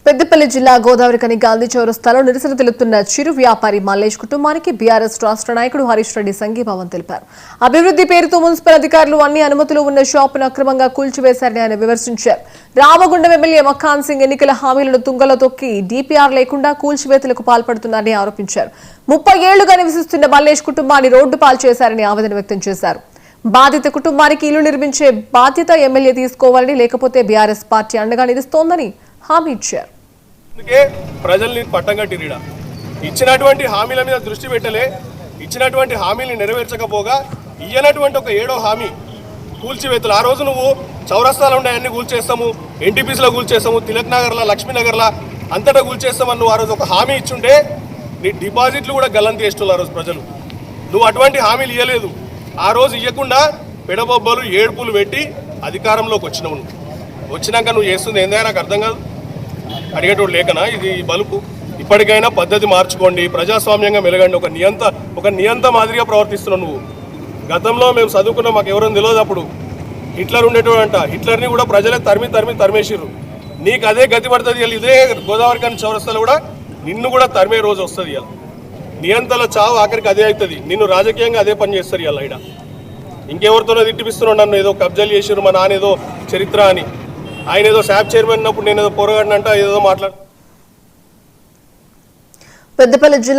పెద్దపల్లి జిల్లా గోదావరికని గాంధీ చౌరస్తాలో నిరసన తెలుపుతున్న చిరు వ్యాపారి మల్లేష్ కుటుంబానికి బీఆర్ఎస్ రాష్ట్ర నాయకుడు హరీష్ రెడ్డి సంఘీభావం తెలిపారు. అభివృద్ధి పేరుతో మున్సిపల్ అధికారులు అన్ని అనుమతులు ఉన్న షాపును అక్రమంగా కూల్చివేశారని ఆయన విమర్శించారు. రామగుండం ఎమ్మెల్యే మఖాన్ సింగ్ ఎన్నికల హామీలను తుంగలో తొక్కి డీపీఆర్ లేకుండా కూల్చివేతలకు పాల్పడుతున్నారని ఆరోపించారు. 30 ఏళ్లుగా నివసిస్తున్న మల్లేష్ కుటుంబాన్ని రోడ్డు పాలు చేశారని ఆవేదన వ్యక్తం చేశారు. బాధిత కుటుంబానికి ఇల్లు నిర్మించే బాధ్యత ఎమ్మెల్యే తీసుకోవాలని, లేకపోతే బీఆర్ఎస్ పార్టీ అండగా నిలుస్తోందని హామీ ఇచ్చారు. ప్రజల్ని పట్టంగట్టిరీడ ఇచ్చినటువంటి హామీల మీద దృష్టి పెట్టలే, ఇచ్చినటువంటి హామీని నెరవేర్చకపోగా ఇయ్యనటువంటి ఒక 7వ హామీ కూల్చివేతలు. ఆ రోజు నువ్వు చౌరస్తాలో ఉండే అన్ని కూల్చేస్తాము, ఎన్టీపీసీలో కూల్చేస్తాము, తిలక్ నగర్లో, లక్ష్మీనగర్లో అంతటా కూల్చేస్తామని నువ్వు ఆ రోజు ఒక హామీ ఇచ్చుంటే నీ డిపాజిట్లు కూడా గల్లంత చేస్తున్నారు ఆ రోజు ప్రజలు. నువ్వు అటువంటి హామీలు ఇవ్వలేదు. ఆ రోజు ఇవ్వకుండా పెడబొబ్బలు ఏడుపులు పెట్టి అధికారంలోకి వచ్చినావు. వచ్చినాక నువ్వు చేస్తుంది ఏందో నాకు అర్థం కాదు. అడిగేటోడు లేకనా ఇది బలుపు? ఇప్పటికైనా పద్ధతి మార్చుకోండి, ప్రజాస్వామ్యంగా మెలగండి. ఒక నియంత మాదిరిగా ప్రవర్తిస్తున్నావు నువ్వు. గతంలో మేము చదువుకున్నాం, మాకు ఎవరైనా తెలియదు. అప్పుడు హిట్లర్ ఉండేటోడంట, హిట్లర్ని కూడా ప్రజలే తరిమేసిర్రు. నీకు అదే గతి పడుతుంది. ఇదే గోదావరికని చౌరస్తాలో కూడా నిన్ను కూడా తరిమే రోజు వస్తుంది. ఇలా నియంతల చావు ఆఖరికి అదే అవుతుంది. నిన్ను రాజకీయంగా అదే పని చేస్తారు. ఇలా ఇక్కడ ఇంకెవరితోనో తిట్టిపిస్తున్నాడు నన్ను, ఏదో కబ్జాలు చేసిర్రు మా నాన్న ఏదో చరిత్ర అని. ఆయన ఏదో శాప్ చైర్మన్ అన్నప్పుడు నేను ఏదో పోరగాడినంట ఏదో మాట్లాడు. పెద్దపల్లి జిల్లా